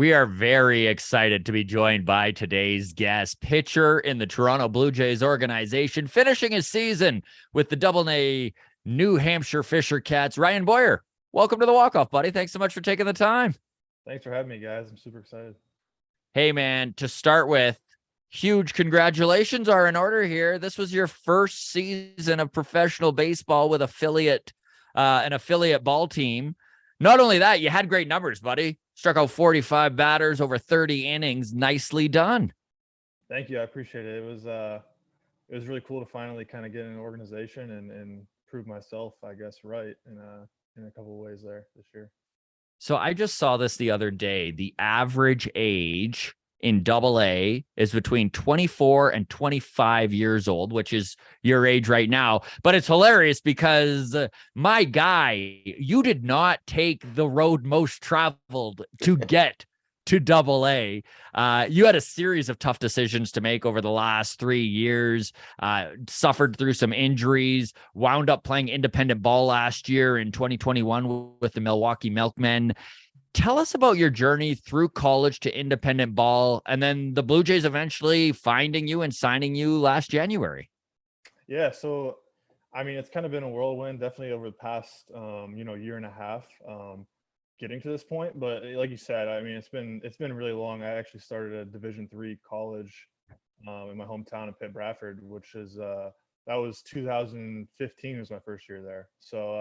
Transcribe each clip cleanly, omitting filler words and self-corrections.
We are very excited to be joined by today's guest, pitcher in the Toronto Blue Jays organization, finishing his season with the Double-A New Hampshire Fisher Cats, Ryan Boyer. Welcome to the walk-off, buddy. Thanks so much for taking the time. Thanks for having me, guys. I'm super excited. Hey, man, to start with, huge congratulations are in order here. This was your first season of professional baseball with an affiliate ball team. Not only that, you had great numbers, buddy. Struck out 45 batters over 30 innings. Nicely done. Thank you. I appreciate it. It was really cool to finally kind of get in an organization and prove myself, I guess, right in a couple of ways there this year. So I just saw this the other day. The average age in Double-A is between 24 and 25 years old, which is your age right now. But it's hilarious because my guy, you did not take the road most traveled to get to Double-A. You had a series of tough decisions to make over the last 3 years, suffered through some injuries, wound up playing independent ball last year in 2021 with the Milwaukee Milkmen. Tell us about your journey through college to independent ball, and then the Blue Jays eventually finding you and signing you last January. Yeah, so I mean, it's kind of been a whirlwind, definitely over the past year and a half, getting to this point. But like you said, I mean, it's been really long. I actually started a Division III college in my hometown of Pitt Bradford, which is that was 2015 was my first year there. So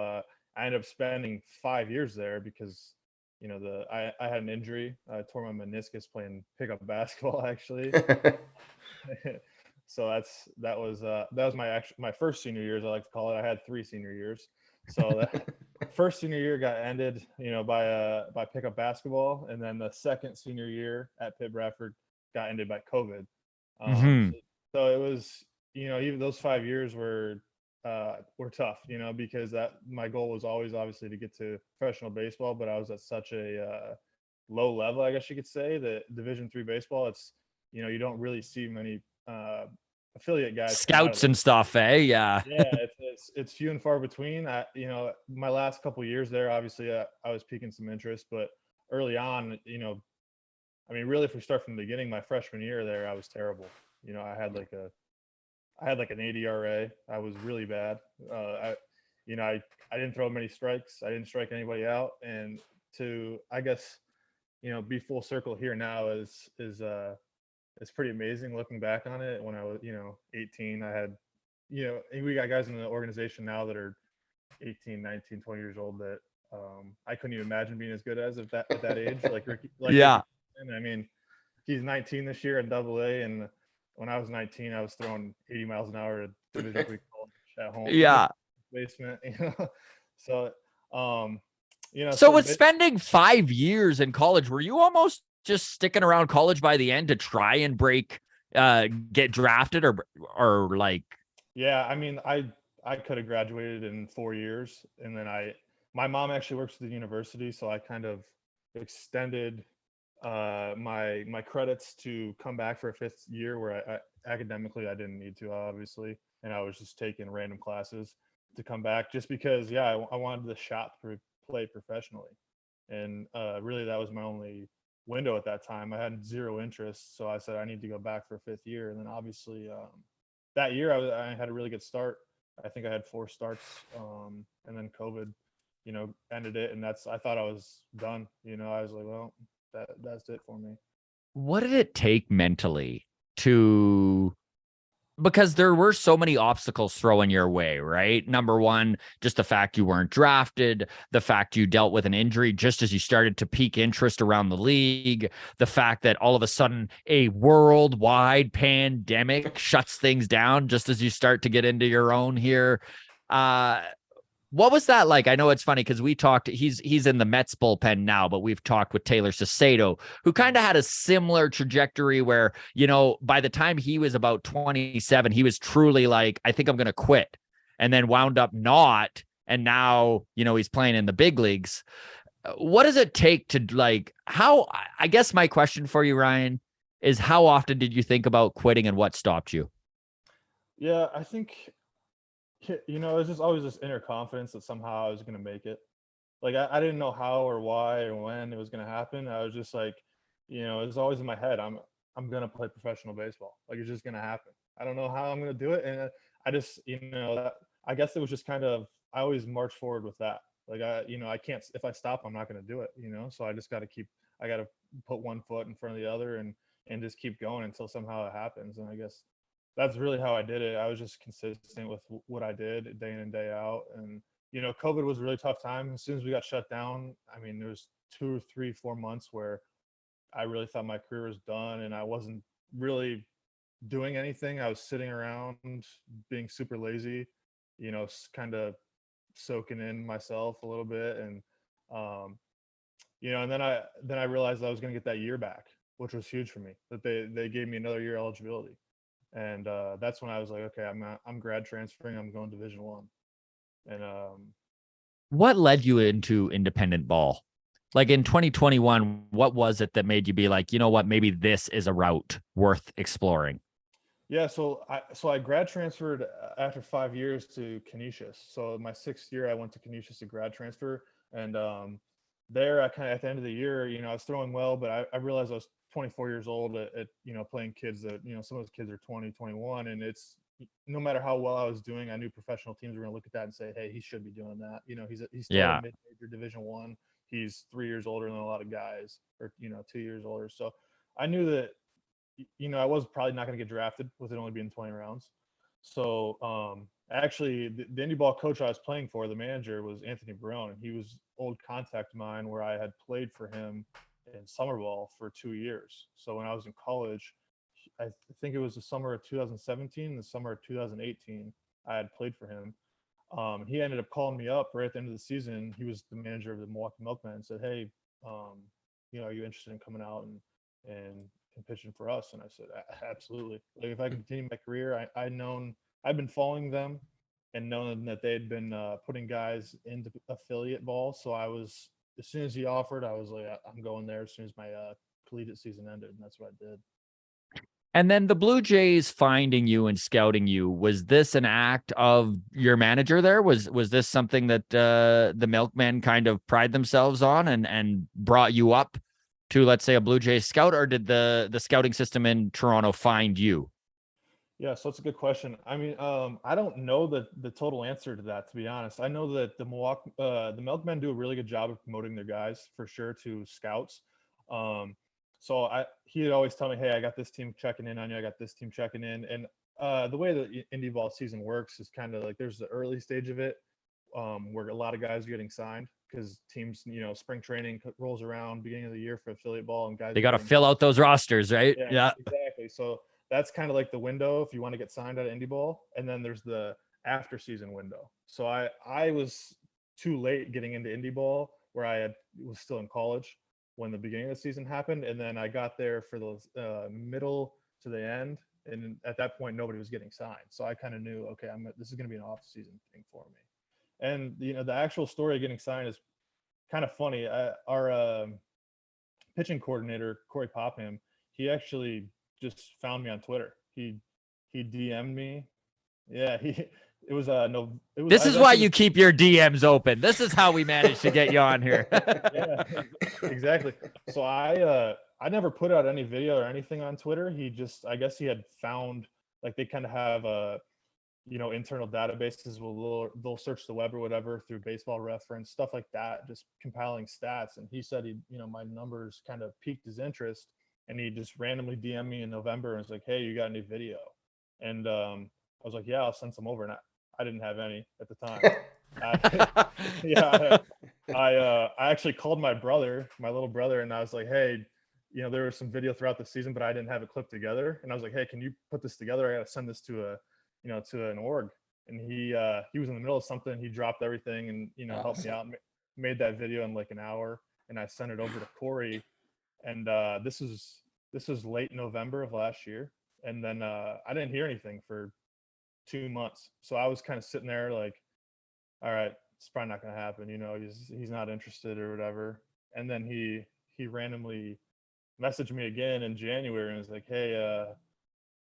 I ended up spending 5 years there because I had an injury. I tore my meniscus playing pickup basketball actually. So that was my first senior years, I like to call it. I had 3 senior years. So that first senior year got ended, by pickup basketball, and then the second senior year at Pitt Bradford got ended by COVID. Mm-hmm. So it was, even those 5 years were tough, because that my goal was always obviously to get to professional baseball, but I was at such a low level, I guess you could say, that Division III baseball, it's you don't really see many affiliate guys come out of Scouts there. and stuff, eh? Yeah. Yeah, it's few and far between. My last couple years there, obviously, I was piquing some interest, but early on, I mean, really, if we start from the beginning, my freshman year there, I was terrible. I had like an 80 RA. I was really bad. I didn't throw many strikes. I didn't strike anybody out. And to, I guess, be full circle here now is pretty amazing looking back on it. When I was, 18, I had, we got guys in the organization now that are 18, 19, 20 years old that I couldn't even imagine being as good as at that age. Like Yeah. Ricky. I mean, he's 19 this year at Double-A, and when I was 19, I was throwing 80 miles an hour at Division III college at home in the Yeah. basement. So, um, So with spending 5 years in college, were you almost just sticking around college by the end to try and get drafted or like? Yeah, I mean, I could have graduated in 4 years, and then my mom actually works at the university, so I kind of extended my credits to come back for a fifth year where academically I didn't need to, obviously, and I was just taking random classes to come back just because, yeah, I wanted the shot to play professionally, and really that was my only window at that time. I had zero interest, so I said I need to go back for a fifth year, and then obviously that year I had a really good start. I think I had 4 starts, and then COVID, ended it, and I thought I was done. I was like, well, that's it for me. What did it take mentally to, because there were so many obstacles thrown your way, right? Number one, just the fact you weren't drafted, the fact you dealt with an injury just as you started to pique interest around the league, the fact that all of a sudden a worldwide pandemic shuts things down just as you start to get into your own here. Uh, what was that like? I know it's funny because we talked, he's in the Mets bullpen now, but we've talked with Taylor Sacedo, who kind of had a similar trajectory where, by the time he was about 27, he was truly like, I think I'm going to quit, and then wound up not. And now, he's playing in the big leagues. What does it take to I guess my question for you, Ryan, is how often did you think about quitting and what stopped you? Yeah, I think it's just always this inner confidence that somehow I was going to make it. Like I didn't know how or why or when it was going to happen. I was just like, it's always in my head. I'm gonna play professional baseball. Like it's just gonna happen. I don't know how I'm gonna do it, and I just I guess it was just kind of I always march forward with that. Like I can't if I stop, I'm not gonna do it. So I just got to keep. I got to put one foot in front of the other and just keep going until somehow it happens. And I guess that's really how I did it. I was just consistent with what I did day in and day out. And COVID was a really tough time. As soon as we got shut down, I mean, there was 2 or 3, 4 months where I really thought my career was done, and I wasn't really doing anything. I was sitting around, being super lazy, kind of soaking in myself a little bit, and um, and then I realized I was going to get that year back, which was huge for me. That they gave me another year eligibility, and that's when I was like, okay, I'm grad transferring. I'm going Division 1, and What led you into independent ball? Like in 2021, what was it that made you be like, you know what, maybe this is a route worth exploring? yeah, so I grad transferred after 5 years to Canisius. So my 6th year, I went to Canisius to grad transfer, and there I kind of at the end of the year, I was throwing well, but I realized I was 24 years old at playing kids that some of those kids are 20, 21, and it's no matter how well I was doing, I knew professional teams were going to look at that and say, hey, he should be doing that. He's still at Yeah. mid-major Division 1. He's 3 years older than a lot of guys, or 2 years older. So I knew that I was probably not going to get drafted with it only being 20 rounds. So actually, the indie ball coach I was playing for, the manager, was Anthony Barone, and he was old contact of mine where I had played for him in summer ball for 2 years. So when I was in college, I think it was the summer of 2017, the summer of 2018, I had played for him. He ended up calling me up right at the end of the season. He was the manager of the Milwaukee Milkmen and said, "Hey, are you interested in coming out and pitching for us?" And I said, "Absolutely. Like if I continue my career, I've been following them and known that they had been putting guys into affiliate ball. So I was as soon as he offered, I was like, I'm going there as soon as my collegiate season ended, and that's what I did." And then the Blue Jays finding you and scouting you, was this an act of your manager there? Was this something that the Milkmen kind of pride themselves on and brought you up to, let's say, a Blue Jays scout, or did the scouting system in Toronto find you? Yeah, so it's a good question. I mean, I don't know the total answer to that, to be honest. I know that the Milkmen do a really good job of promoting their guys for sure to scouts. Um, so he'd always tell me, "Hey, I got this team checking in on you. I got this team checking in." And the way the indie ball season works is kind of like there's the early stage of it, where a lot of guys are getting signed because teams, spring training rolls around beginning of the year for affiliate ball, and guys They are got to getting fill out those rosters, right? yeah, Yeah. exactly. So that's kind of like the window if you want to get signed at indie ball, and then there's the after season window. So I was too late getting into indie ball where was still in college when the beginning of the season happened, and then I got there for the middle to the end, and at that point nobody was getting signed. So I kind of knew, okay, this is going to be an off season thing for me. And the actual story of getting signed is kind of funny. Our pitching coordinator Corey Popham, he actually just found me on Twitter. He DM'd me. Yeah, he it was no it was This I was is why actually you keep your DMs open. This is how we managed to get you on here. yeah, exactly. So I never put out any video or anything on Twitter. I guess he had found, like, they kind of have internal databases they'll search the web or whatever through baseball reference, stuff like that, just compiling stats. And he said my numbers kind of piqued his interest, and he just randomly DM'd me in November and was like, "Hey, you got any video?" And I was like, "Yeah, I'll send some over." And I didn't have any at the time. Yeah, I actually called my brother, my little brother, and I was like, "Hey, there was some video throughout the season, but I didn't have it clipped together." And I was like, "Hey, can you put this together? I got to send this to an org." And he was in the middle of something. He dropped everything and helped me out, made that video in like an hour, and I sent it over to Corey. And this was late November of last year, and then I didn't hear anything for 2 months. So I was kind of sitting there like, all right, it's probably not going to happen. He's not interested or whatever. And then he randomly messaged me again in January and was like, "Hey,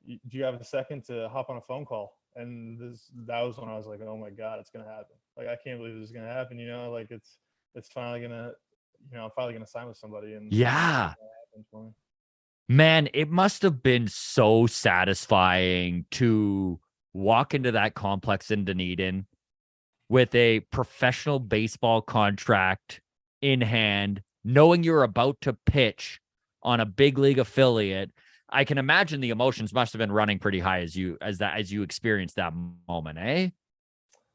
do you have a second to hop on a phone call?" And that was when I was like, "Oh my God, it's gonna happen! Like I can't believe this is gonna happen. Like it's finally gonna, I'm finally gonna sign with somebody." And Yeah. Man, it must have been so satisfying to walk into that complex in Dunedin with a professional baseball contract in hand, knowing you're about to pitch on a big league affiliate. I can imagine the emotions must have been running pretty high as you experienced that moment, eh?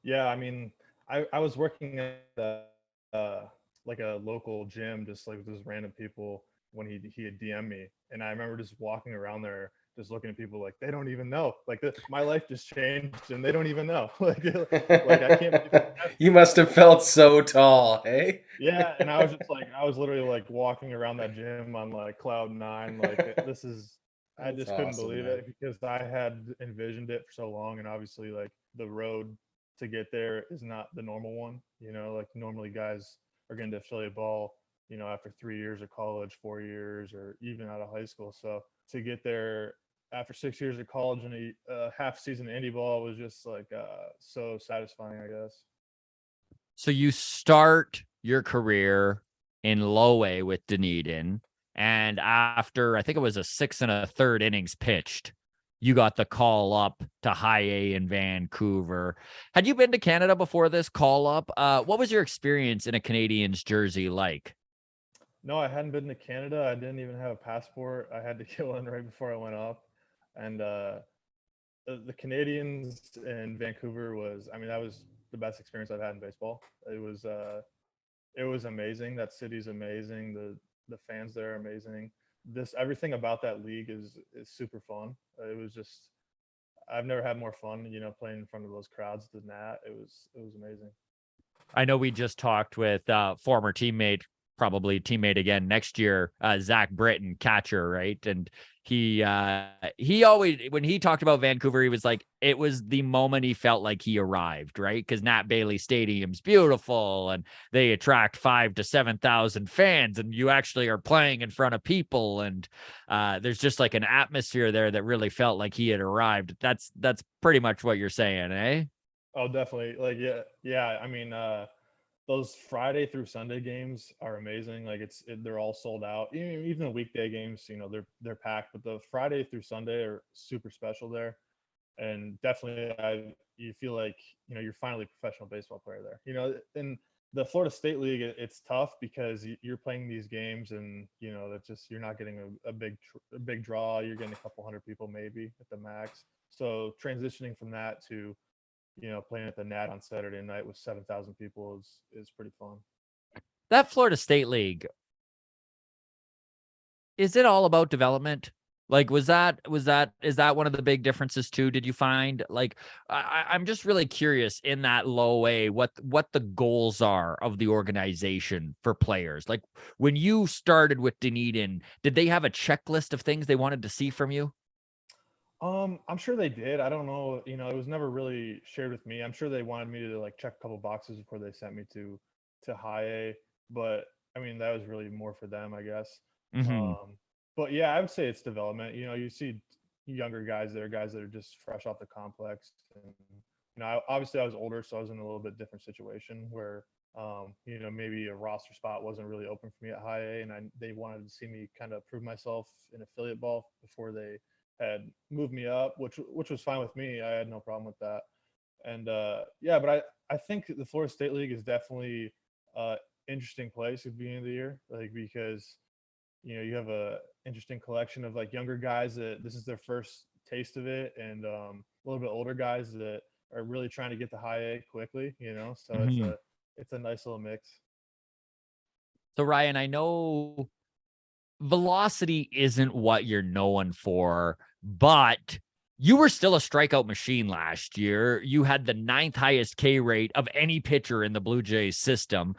Yeah, I mean, I was working at uh, like a local gym, just like with those random people when he had DM me, and I remember just walking around there, just looking at people like they don't even know, like my life just changed, and they don't even know, like I can't believe that. You must have felt so tall, hey? Yeah, and I was just like, I was literally like walking around that gym on like cloud nine, like this is. I That's just couldn't awesome, believe man. it because I had envisioned it for so long, and obviously, like the road to get there is not the normal one. You know, like normally guys are getting to affiliate ball, you know, after 3 years of college, 4 years, or even out of high school. So to get there after 6 years of college and a half season indie ball was just like so satisfying, I guess. So you start your career in low A with Dunedin, and after I think it was a 6 1/3 innings pitched, you got the call up to high A in Vancouver. Had you been to Canada before this call up? What was your experience in a Canadian's jersey like? No, I hadn't been to Canada. I didn't even have a passport. I had to get one right before I went up. And the Canadians in Vancouver was, I mean, that was the best experience I've had in baseball. It was amazing. That city's amazing. The fans there are amazing. This everything about that league is super fun. It was just I've never had more fun, you know, playing in front of those crowds than that. It was amazing. I know we just talked with former teammate, probably teammate again next year, Zach Britton, catcher, right? And he always when he talked about Vancouver, he was like, it was the moment he felt like he arrived, right? Because Nat Bailey Stadium's beautiful and they attract 5 to 7,000 fans, and you actually are playing in front of people, and there's just like an atmosphere there that really felt like he had arrived. That's pretty much what you're saying, eh? Oh, definitely. Like, yeah, yeah. I mean, those Friday through Sunday games are amazing. Like, they're all sold out. Even the weekday games, you know, they're packed. But the Friday through Sunday are super special there, and definitely, you feel like you know you're finally a professional baseball player there. You know, in the Florida State League, it's tough because you're playing these games, and you know that's just you're not getting a big draw. You're getting a couple hundred people maybe at the max. So transitioning from that to you know, playing at the Nat on Saturday night with 7,000 people is pretty fun. That Florida State League, is it all about development? Like, is that one of the big differences too? Did you find like I'm just really curious in that low A what the goals are of the organization for players? Like when you started with Dunedin, did they have a checklist of things they wanted to see from you? I'm sure they did. I don't know. You know, it was never really shared with me. I'm sure they wanted me to like check a couple boxes before they sent me to high A, but I mean that was really more for them, I guess. Hmm. Um, but yeah, I would say it's development. You know, you see younger guys there, guys that are just fresh off the complex, and you know, obviously I was older, so I was in a little bit different situation where you know, maybe a roster spot wasn't really open for me at high A, and they wanted to see me kind of prove myself in affiliate ball before they had moved me up, which was fine with me. I had no problem with that. And yeah, but I think the Florida State League is definitely interesting place at the beginning of the year, like because you know you have a interesting collection of like younger guys that this is their first taste of it, and a little bit older guys that are really trying to get to high A quickly. You know, so Hmm. it's a nice little mix. So Ryan, I know velocity isn't what you're known for, but you were still a strikeout machine last year. You had the ninth highest K rate of any pitcher in the Blue Jays system.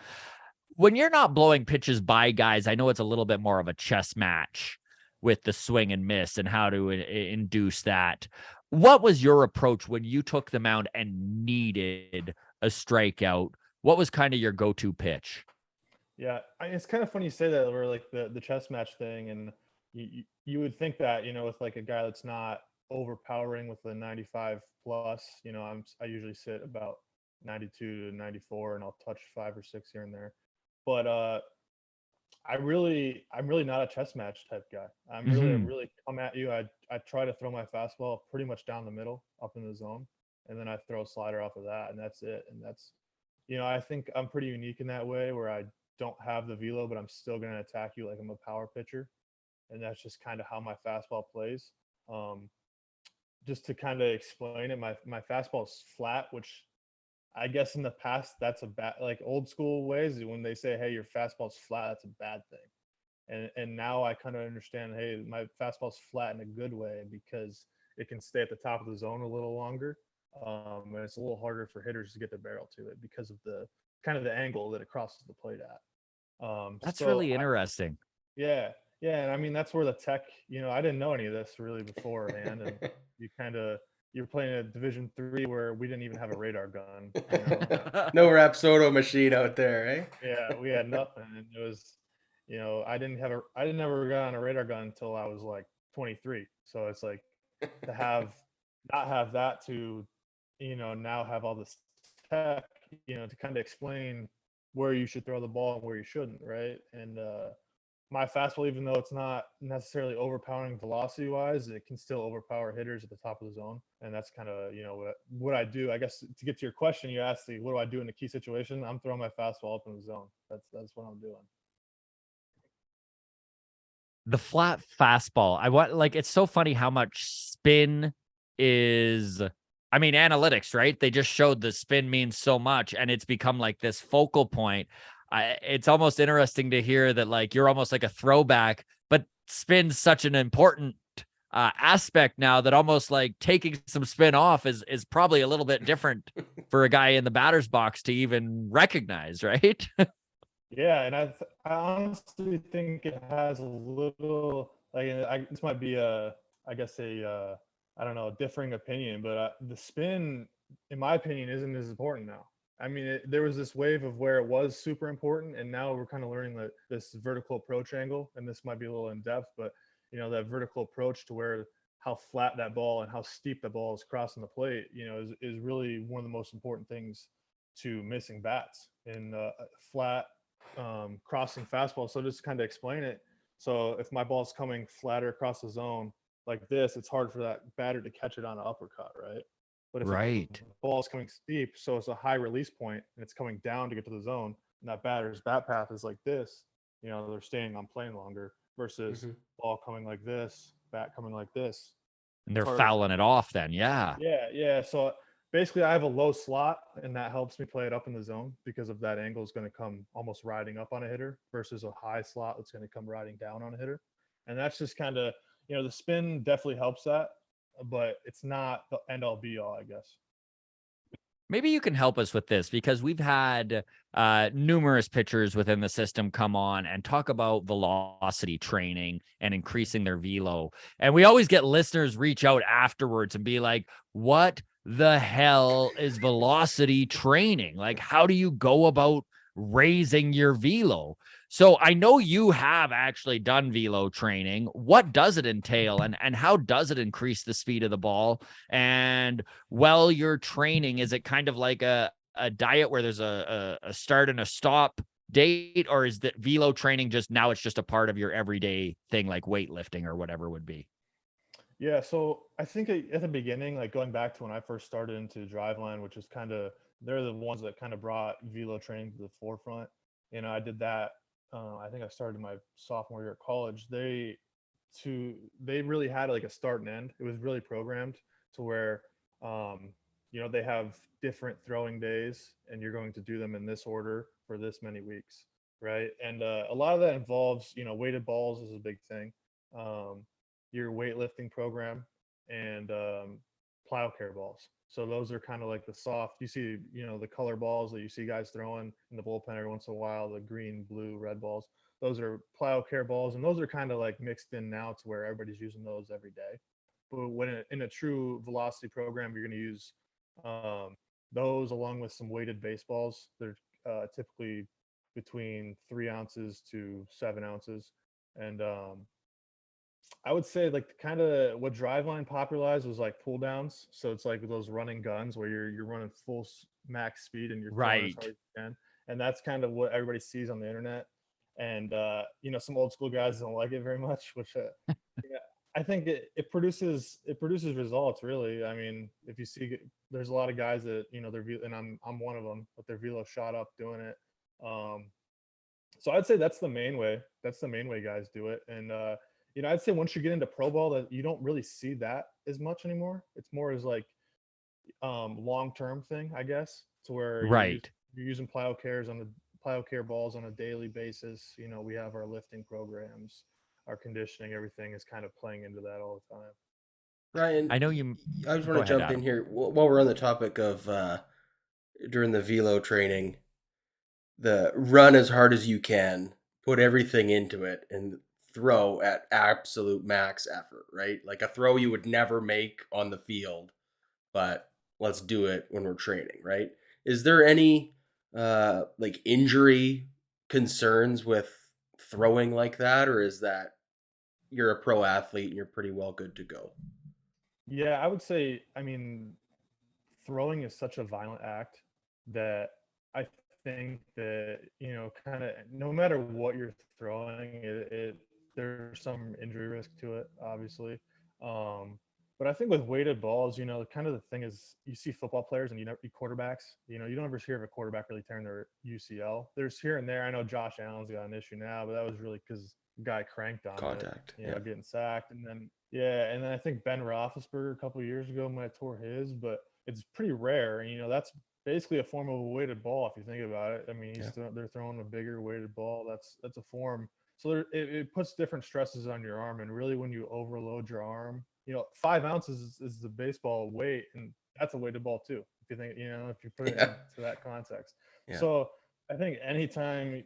When you're not blowing pitches by guys, I know it's a little bit more of a chess match with the swing and miss and how to induce that. What was your approach when you took the mound and needed a strikeout? What was kind of your go-to pitch? Yeah, it's kind of funny you say that. Where like the chess match thing, and you would think that you know with like a guy that's not overpowering with the 95 plus. You know, I usually sit about 92 to 94, and I'll touch 5 or 6 here and there. But I'm really not a chess match type guy. I Mhm. really come at you. I try to throw my fastball pretty much down the middle, up in the zone, and then I throw a slider off of that, and that's it. And that's, I think I'm pretty unique in that way where I don't have the velo, but I'm still going to attack you like I'm a power pitcher, and that's just kind of how my fastball plays. Um, just to kind of explain it, my fastball is flat, which I guess in the past that's a bad, like old school ways when they say, "Hey, your fastball's flat," that's a bad thing. And now I kind of understand, hey, my fastball's flat in a good way because it can stay at the top of the zone a little longer, and it's a little harder for hitters to get the barrel to it because of the kind of the angle that it crosses the plate at. That's really I, interesting. yeah, yeah, and I mean that's where the tech. I didn't know any of this really beforehand, and you kind of you're playing a Division 3 where we didn't even have a radar gun. No Rapsodo machine out there, eh? Yeah, we had nothing, and it was, I didn't ever got on a radar gun until I was like 23. So it's like to have not have that to, now have all this tech, to kind of explain where you should throw the ball and where you shouldn't, right? And my fastball, even though it's not necessarily overpowering velocity wise, it can still overpower hitters at the top of the zone. And that's kind of, what I do. I guess to get to your question, you asked me, what do I do in a key situation? I'm throwing my fastball up in the zone. That's what I'm doing. The flat fastball. I want like it's so funny how much spin is I mean analytics, right? They just showed the spin means so much and it's become like this focal point. It's almost interesting to hear that like you're almost like a throwback, but spin's such an important aspect now that almost like taking some spin off is probably a little bit different for a guy in the batter's box to even recognize, right? Yeah, and I honestly think it has a little like this might be I guess I don't know, a differing opinion, but the spin, in my opinion, isn't as important now. I mean, there was this wave of where it was super important, and now we're kind of learning that this vertical approach angle, and this might be a little in depth, but that vertical approach to where how flat that ball and how steep the ball is crossing the plate, is really one of the most important things to missing bats in flat crossing fastball. So just kind of explain it. So if my ball's coming flatter across the zone like this, it's hard for that batter to catch it on an uppercut, right? But if the Right. ball is coming steep, so it's a high release point and it's coming down to get to the zone, and that batter's bat path is like this, they're staying on plane longer versus Mhm. ball coming like this, bat coming like this. And It's they're harder for fouling it off then. Yeah. yeah, yeah. So basically, I have a low slot, and that helps me play it up in the zone because of that angle is going to come almost riding up on a hitter versus a high slot that's going to come riding down on a hitter. And that's just kind of, the spin definitely helps that, but it's not the end all be all, I guess. Maybe you can help us with this because we've had numerous pitchers within the system come on and talk about velocity training and increasing their velo. And we always get listeners reach out afterwards and be like, what the hell is velocity training? Like, how do you go about raising your velo? So I know you have actually done velo training. What does it entail and how does it increase the speed of the ball? And while you're training, is it kind of like a diet where there's a start and a stop date, or is that velo training just now it's just a part of your everyday thing like weightlifting or whatever would be? Yeah, so I think at the beginning, like going back to when I first started into Driveline, which is kind of they're the ones that kind of brought velo training to the forefront. I did that. I think I started my sophomore year at college. They really had like a start and end. It was really programmed to where um, they have different throwing days, and you're going to do them in this order for this many weeks, right? And a lot of that involves weighted balls is a big thing. Um, your weightlifting program and plyo care balls. So those are kind of like the soft. You see, the color balls that you see guys throwing in the bullpen every once in a while, the green, blue, red balls. Those are plyo care balls, and those are kind of like mixed in now to where everybody's using those every day. But when in a true velocity program, you're going to use um, those along with some weighted baseballs. They're typically between 3 ounces to 7 ounces, and I would say like kind of what Driveline popularized was like pull downs. So it's like those running guns where you're running max speed and you're throwing as Right. hard as you can, and that's kind of what everybody sees on the internet. and some old school guys don't like it very much, which yeah, I think it produces results really. I mean, if you see, there's a lot of guys that and I'm one of them, but their velo shot up doing it. Um, so I'd say that's the main way. That's the main way guys do it. And I'd say once you get into pro ball, that you don't really see that as much anymore. It's more as like long term thing, I guess, to where Right. you're using plyo care balls on a daily basis. We have our lifting programs, our conditioning, everything is kind of playing into that all the time. Ryan, I know you. I just Go want to ahead, jump in Adam. here while we're on the topic of during the velo training, the run as hard as you can, put everything into it, and throw at absolute max effort, right? Like a throw you would never make on the field, but let's do it when we're training, right? Is there any like injury concerns with throwing like that, or is that you're a pro athlete and you're pretty well good to go? Yeah, I would say, I mean, throwing is such a violent act that I think that, kind of no matter what you're throwing, there's some injury risk to it, obviously. Um, but I think with weighted balls, kind of the thing is you see football players and quarterbacks, you don't ever hear of a quarterback really tearing their UCL. There's here and there. I know Josh Allen's got an issue now, but that was really because guy cranked on it, Contact, yeah. getting sacked. And then, yeah, and then I think Ben Roethlisberger a couple of years ago might have tore his, but it's pretty rare. And, that's basically a form of a weighted ball if you think about it. I mean, Yeah. they're throwing a bigger weighted ball. That's a form. So it puts different stresses on your arm, and really when you overload your arm, 5 ounces is the baseball weight, and that's a weighted ball too. If you think, if you put it Yeah. into that context. Yeah. So I think anytime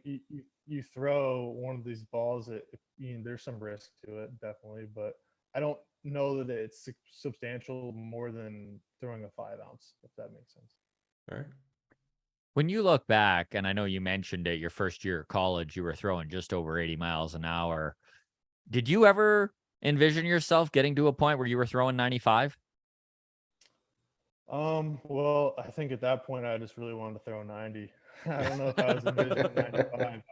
you throw one of these balls, there's some risk to it, definitely, but I don't know that it's substantial more than throwing a 5 ounce, if that makes sense. All right. When you look back, and I know you mentioned it, your first year of college, you were throwing just over 80 miles an hour. Did you ever envision yourself getting to a point where you were throwing 95? Well, I think at that point I just really wanted to throw 90. I don't know if I was envisioning 95.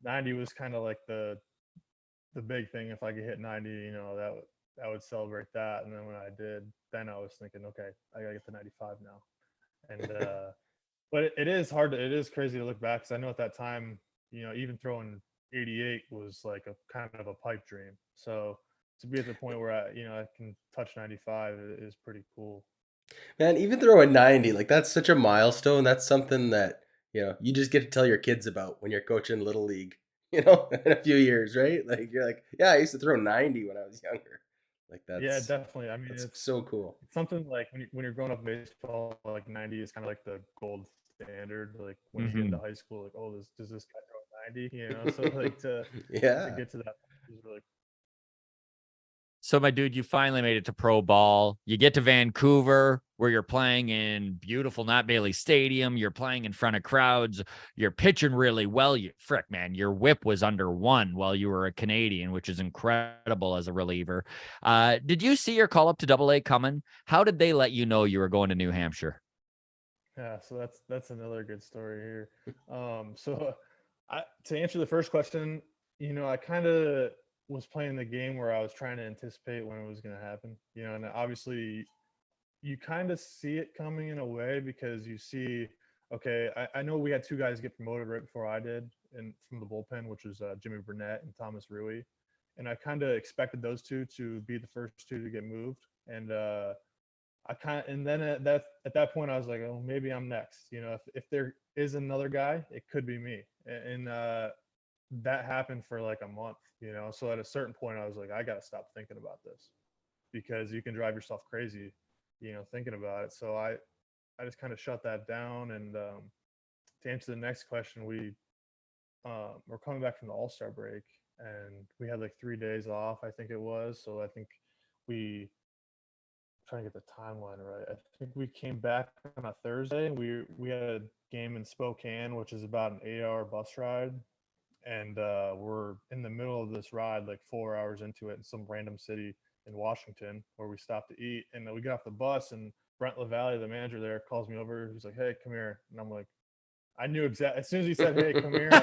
90 was kind of like the big thing. If I could hit 90, that would celebrate that. And then when I did, then I was thinking, okay, I gotta get to 95 now. And but it is it is crazy to look back because I know at that time, even throwing 88 was like a kind of a pipe dream. So to be at the point where I can touch 95 is pretty cool. Man, even throwing 90, like that's such a milestone. That's something that, you just get to tell your kids about when you're coaching little league, in a few years, right? Like you're like, yeah, I used to throw 90 when I was younger. Like Yeah, that's definitely. I mean, that's so cool. it's something like when you're growing up in baseball, like 90 is kind of like the gold standard. Like when you get into Mhm. high school, like, oh, does this guy throw 90? So like to Yeah. get to that is really So, my dude, you finally made it to pro ball. You get to Vancouver, where you're playing in beautiful Nat Bailey Stadium. You're playing in front of crowds. You're pitching really well. Frick, man, your whip was under one while you were a Canadian, which is incredible as a reliever. Did you see your call up to Double A coming? How did they let you know you were going to New Hampshire? Yeah, so that's another good story here. So to answer the first question, I kind of was playing the game where I was trying to anticipate when it was going to happen. And obviously you kind of see it coming in a way because you see, okay, I know we had two guys get promoted right before I did, and from the bullpen, which was Jimmy Burnett and Thomas Rui, and I kind of expected those two to be the first two to get moved, and and then at that point I was like, oh, maybe I'm next. If there is another guy, it could be me, and that happened for like a month. So at a certain point I was like, I got to stop thinking about this because you can drive yourself crazy, thinking about it. So I just kind of shut that down. And to answer the next question, we're coming back from the All-Star break, and we had like 3 days off, I think it was. So I think we trying to get the timeline right. I think we came back on a Thursday. We had a game in Spokane, which is about an 8-hour bus ride, and we're in the middle of this ride, like 4 hours into it, in some random city in Washington, where we stopped to eat. And we got off the bus, and Brent LaValle, the manager there, calls me over. He's like, "Hey, come here," and I'm like, I knew exactly as soon as he said, "Hey, come here," I'm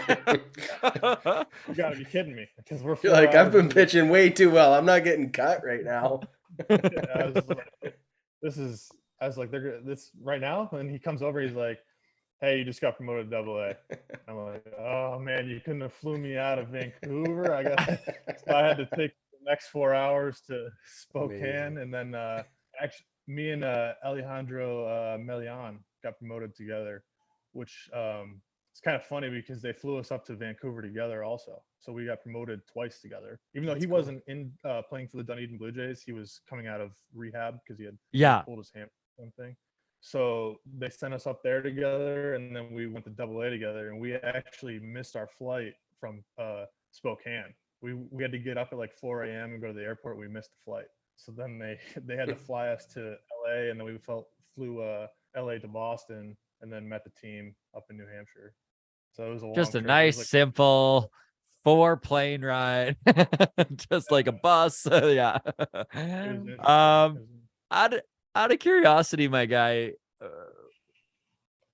like, you got to be kidding me, because we're 4 You're like, I've hours been into this. pitching way too well. I'm not getting cut right now. I was like, this is. I was like, they're this right now, and he comes over. He's like, "Hey, you just got promoted to AA." I'm like, "Oh man, you couldn't have flew me out of Vancouver. So I had to take the next 4 hours to Spokane, Amazing. and then actually, me and Alejandro Melian got promoted together, which it's kind of funny because they flew us up to Vancouver together also. So we got promoted twice together. Even though That's he cool. wasn't in playing for the Dunedin Blue Jays, he was coming out of rehab because he had Yeah. pulled his hamstring thing. So they sent us up there together, and then we went to AA together, and we actually missed our flight from Spokane. We had to get up at like 4 a.m. and go to the airport. We missed the flight, so then they had to fly us to LA, and then we flew LA to Boston, and then met the team up in New Hampshire. So it was a long Just a trip. It was nice, like, simple 4-plane ride, just like a bus. Yeah. it was interesting. Um, out of, out of curiosity, my guy,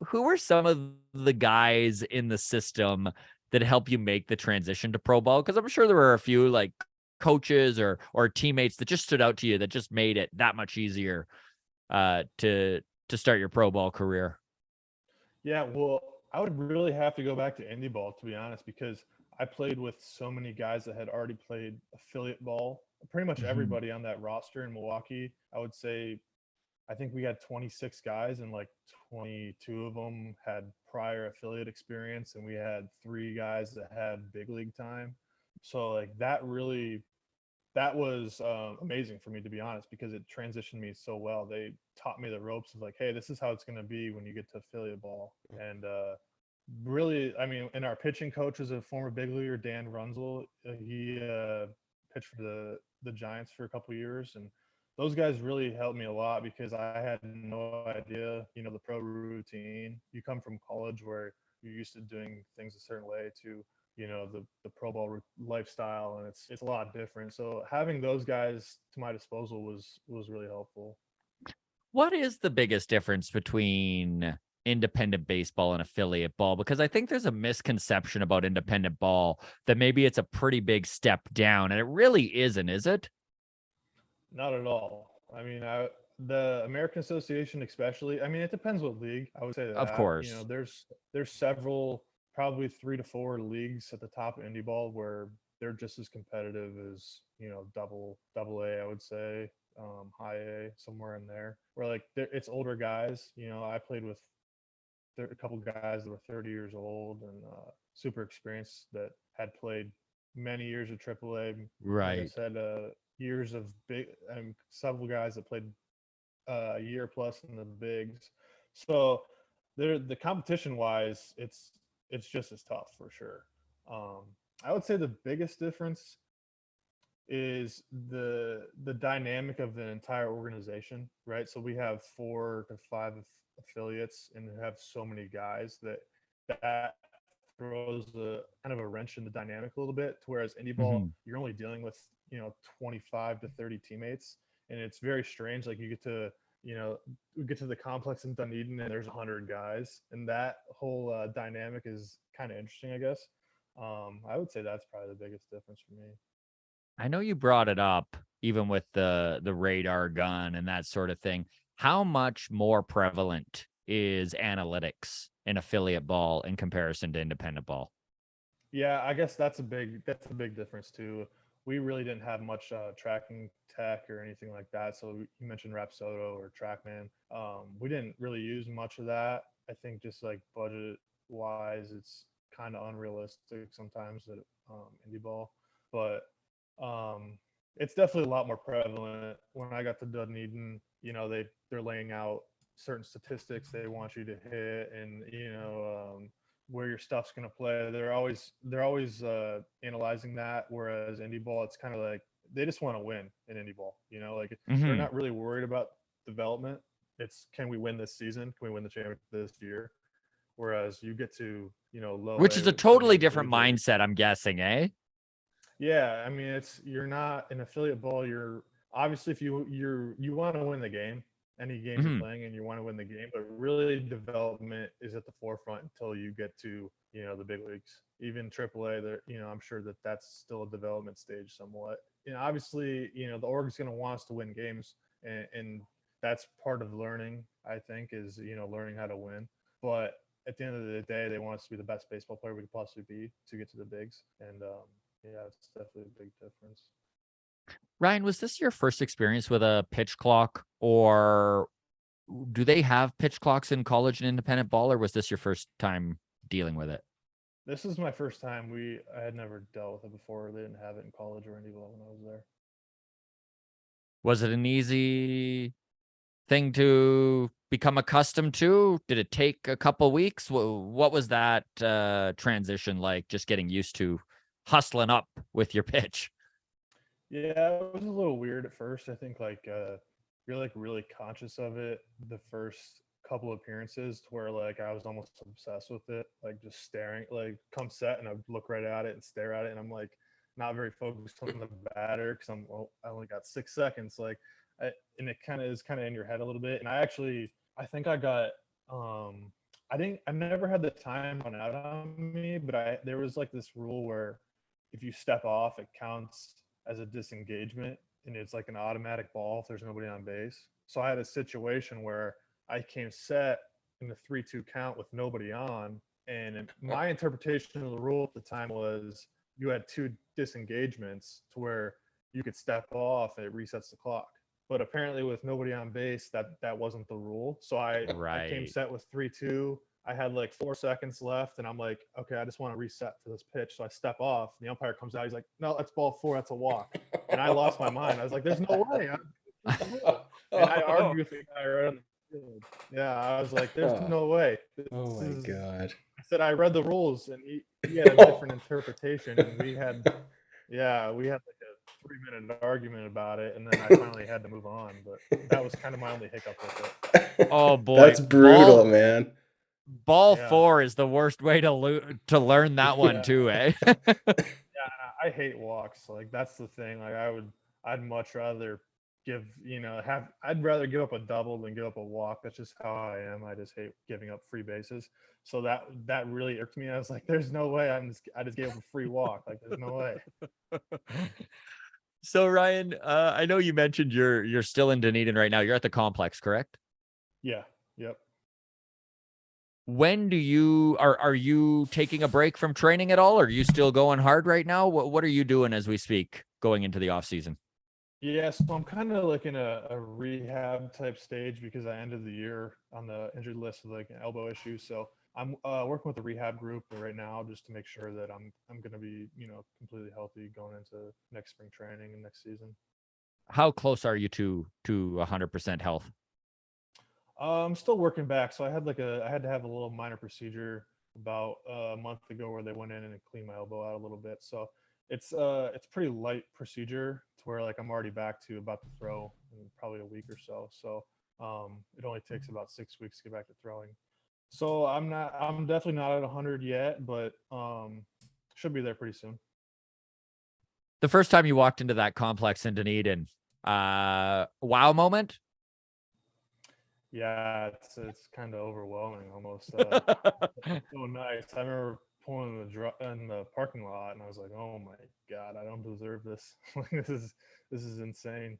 who are some of the guys in the system that help you make the transition to pro ball? Because I'm sure there were a few like coaches or teammates that just stood out to you that just made it that much easier to start your pro ball career. Yeah, well, I would really have to go back to indie ball, to be honest, because I played with so many guys that had already played affiliate ball. Pretty much Mhm. everybody on that roster in Milwaukee, I would say, I think we had 26 guys, and like 22 of them had prior affiliate experience, and we had 3 guys that had big league time. So like that was amazing for me, to be honest, because it transitioned me so well. They taught me the ropes of like, hey, this is how it's going to be when you get to affiliate ball. And really, I mean, and our pitching coach is a former big leaguer, Dan Runzel. He pitched for the Giants for a couple of years, and those guys really helped me a lot because I had no idea, the pro routine. You come from college where you're used to doing things a certain way to the pro ball lifestyle, and it's a lot different. So having those guys to my disposal was really helpful. What is the biggest difference between independent baseball and affiliate ball? Because I think there's a misconception about independent ball that maybe it's a pretty big step down, and it really isn't, is it? Not at all. I mean, the American Association, especially. I mean, it depends what league. I would say Of that course. there's several, probably 3 to 4 leagues at the top of indie ball where they're just as competitive as double A. I would say high A, somewhere in there. Where like it's older guys. I played with a couple guys that were 30 years old and super experienced that had played many years of AAA. Like I Right. said, years of big, several guys that played a year plus in the bigs. So the competition wise, it's just as tough for sure. Um, I would say the biggest difference is the dynamic of the entire organization, right? So we have 4 to 5 affiliates, and we have so many guys that throws a kind of a wrench in the dynamic a little bit. To whereas indie ball, Mhm. you're only dealing with 25 to 30 teammates, and it's very strange. Like you get to we get to the complex in Dunedin, and there's 100 guys, and that whole dynamic is kind of interesting, I guess. I would say that's probably the biggest difference for me. I know you brought it up even with the radar gun and that sort of thing. How much more prevalent is analytics in affiliate ball in comparison to independent ball? Yeah, I guess that's a big difference too. We really didn't have much tracking tech or anything like that. So you mentioned Rapsodo or TrackMan. We didn't really use much of that. I think just like budget wise, it's kind of unrealistic sometimes at indie ball, but um, it's definitely a lot more prevalent. When I got to Dunedin, they're laying out certain statistics they want you to hit, and where your stuff's going to play. They're always analyzing that. Whereas indie ball, it's kind of like they just want to win in indie ball. Like they're Mhm. not really worried about development. It's, can we win this season? Can we win the championship this year? Whereas you get to low Which A is a with totally Dunedin Blue different Jays. mindset, I'm guessing, eh? Yeah, I mean, you're not an affiliate ball. You're obviously, if you want to win the game, any game you're playing and you want to win the game, but really development is at the forefront until you get to, the big leagues. Even AAA, there, I'm sure that that's still a development stage somewhat. Obviously, the org is going to want us to win games, and that's part of learning. I think is learning how to win, but at the end of the day, they want us to be the best baseball player we could possibly be to get to the bigs, and yeah, it's definitely a big difference. Ryan, was this your first experience with a pitch clock, or do they have pitch clocks in college and independent ball, or was this your first time dealing with it? This is my first time. I had never dealt with it before. They didn't have it in college or indie ball when I was there. Was it an easy thing to become accustomed to? Did it take a couple weeks? What was that transition like, just getting used to hustling up with your pitch? Yeah, it was a little weird at first. I think you're like really conscious of it the first couple appearances to where like I was almost obsessed with it, like just staring, like come set and I'd look right at it and stare at it, and I'm like not very focused on the batter because I only got 6 seconds, and it kind of is kind of in your head a little bit. And I think I got I never had the time run out on me, but there was like this rule where if you step off, it counts as a disengagement and it's like an automatic ball if there's nobody on base. So I had a situation where I came set in the 3-2 count with nobody on. And my interpretation of the rule at the time was you had 2 disengagements to where you could step off and it resets the clock. But apparently with nobody on base, that wasn't the rule. So I came set with 3-2. I had like 4 seconds left, and I'm like, okay, I just want to reset for this pitch. So I step off. The umpire comes out. He's like, no, that's ball 4. That's a walk. And I lost my mind. I was like, there's no way. And I argued with the guy right on the field. Yeah, I was like, there's no way. God. I said, I read the rules, and he had a different interpretation. And we had like a 3-minute argument about it, and then I finally had to move on. But that was kind of my only hiccup with it. Oh boy, that's brutal, man. Ball 4 is the worst way to learn that one too, eh? Yeah, I hate walks. Like that's the thing. Like I'd much rather I'd rather give up a double than give up a walk. That's just how I am. I just hate giving up free bases. So that really irked me. I was like, there's no way I just gave up a free walk. Like there's no way. So Ryan, I know you mentioned you're still in Dunedin right now. You're at the complex, correct? Yeah. Yep. When are you taking a break from training at all? Or are you still going hard right now? What are you doing as we speak going into the off season? Yeah, so I'm kind of like in a rehab type stage because I ended the year on the injured list with like an elbow issue. So I'm working with a rehab group right now just to make sure that I'm going to be, completely healthy going into next spring training and next season. How close are you to 100% health? I'm still working back. So I had to have a little minor procedure about a month ago where they went in and cleaned my elbow out a little bit. So it's pretty light procedure to where like I'm already back to about to throw in probably a week or so. So it only takes about 6 weeks to get back to throwing. So I'm definitely not at 100 yet, but should be there pretty soon. The first time you walked into that complex in Dunedin, wow moment? Yeah, it's kind of overwhelming almost. So nice. I remember pulling in the parking lot, and I was like, "Oh my god, I don't deserve this. This is insane."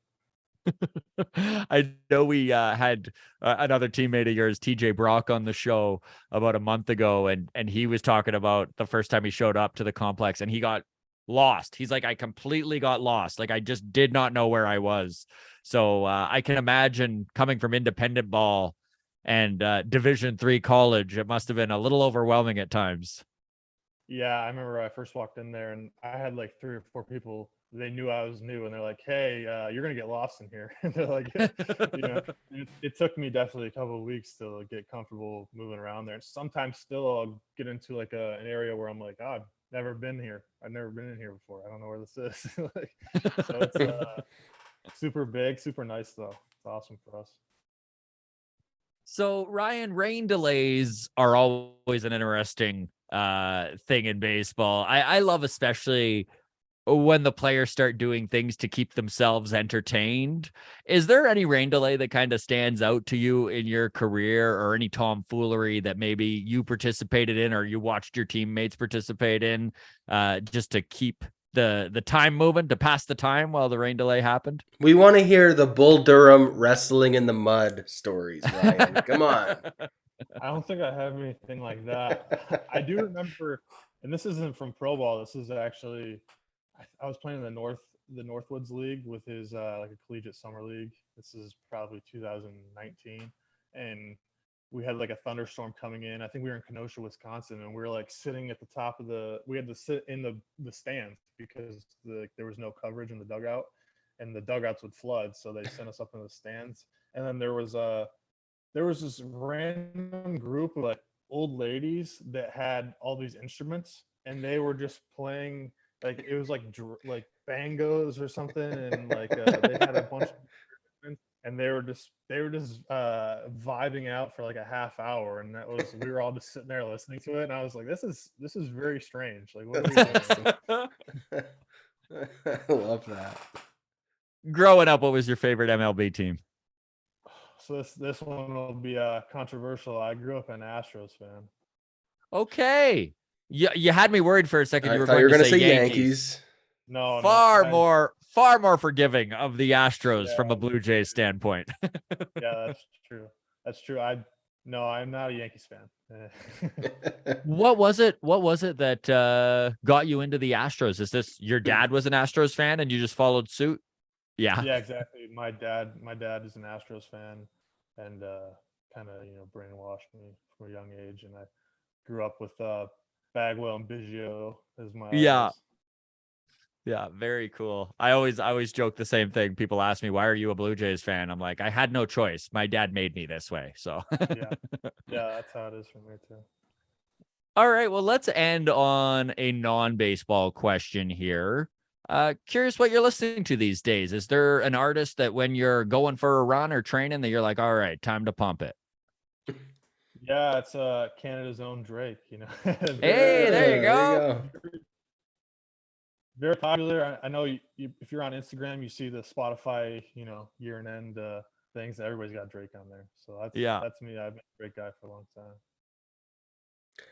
I know we had another teammate of yours, TJ Brock, on the show about a month ago, and he was talking about the first time he showed up to the complex, and he got lost. He's like, I completely got lost. Like I just did not know where I was. So I can imagine coming from independent ball and Division III college, it must have been a little overwhelming at times. Yeah, I remember I first walked in there, and I had like 3 or 4 people. They knew I was new, and they're like, "Hey, you're gonna get lost in here." And they're like, it took me definitely a couple of weeks to get comfortable moving around there. And sometimes still, I'll get into like an area where I'm like, "Oh, I've never been here. I've never been in here before. I don't know where this is." So it's super big, super nice though. It's awesome for us. So Ryan, rain delays are always an interesting thing in baseball. I love especially when the players start doing things to keep themselves entertained. Is there any rain delay that kind of stands out to you in your career, or any tomfoolery that maybe you participated in or you watched your teammates participate in, just to keep the time moving, to pass the time while the rain delay happened? We want to hear the Bull Durham wrestling in the mud stories, Ryan. Come on. I don't think I have anything like that. I do remember, and this isn't from pro ball. This is actually, I was playing in the Northwoods League with his like a collegiate summer league. This is probably 2019, and we had like a thunderstorm coming in. I think we were in Kenosha, Wisconsin, and we were like sitting at the top of we had to sit in the stands because there was no coverage in the dugout, and the dugouts would flood, so they sent us up in the stands. And then there was this random group of like old ladies that had all these instruments, and they were just playing, like it was like bangos or something, and like they had a bunch of instruments, and they were just vibing out for like a half hour, and we were all just sitting there listening to it, and I was like, this is very strange. Like, what are we doing? I love that. Growing up, what was your favorite MLB team? So this one will be controversial. I grew up an Astros fan. Okay. You had me worried for a second. I You were thought you were going going to to say Yankees. Yankees. No, Far no, more forgiving of the Astros from a Blue Jays standpoint. yeah, that's true. That's true. I'm not a Yankees fan. What was it that got you into the Astros? Is this your dad was an Astros fan and you just followed suit? Yeah. Yeah, exactly. My dad is an Astros fan, and kind of brainwashed me from a young age, and I grew up with Bagwell and Biggio as my Yeah. idols. Yeah, very cool. I always joke the same thing. People ask me, why are you a Blue Jays fan? I'm like, I had no choice. My dad made me this way. So Yeah, that's how it is for me too. all right, well, let's end on a non-baseball question here. Curious what you're listening to these days. Is there an artist that when you're going for a run or training that you're like, all right, time to pump it? Yeah, it's Canada's own Drake. Hey, there you go. Very popular. I know if you're on Instagram, you see the Spotify, year and end things. Everybody's got Drake on there. So that's me. I've been a Drake guy for a long time.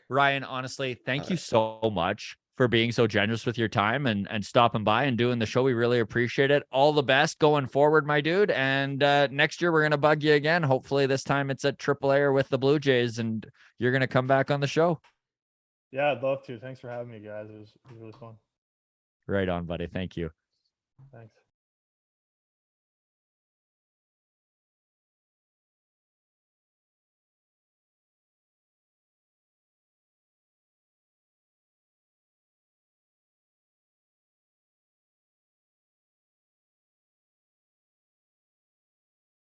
Ryan, honestly, thank you so much for being so generous with your time and stopping by and doing the show. We really appreciate it. All the best going forward, my dude. And next year we're going to bug you again. Hopefully this time it's at AAA or with the Blue Jays and you're going to come back on the show. Yeah, I'd love to. Thanks for having me, guys. It was really fun. Right on, buddy. Thank you. Thanks.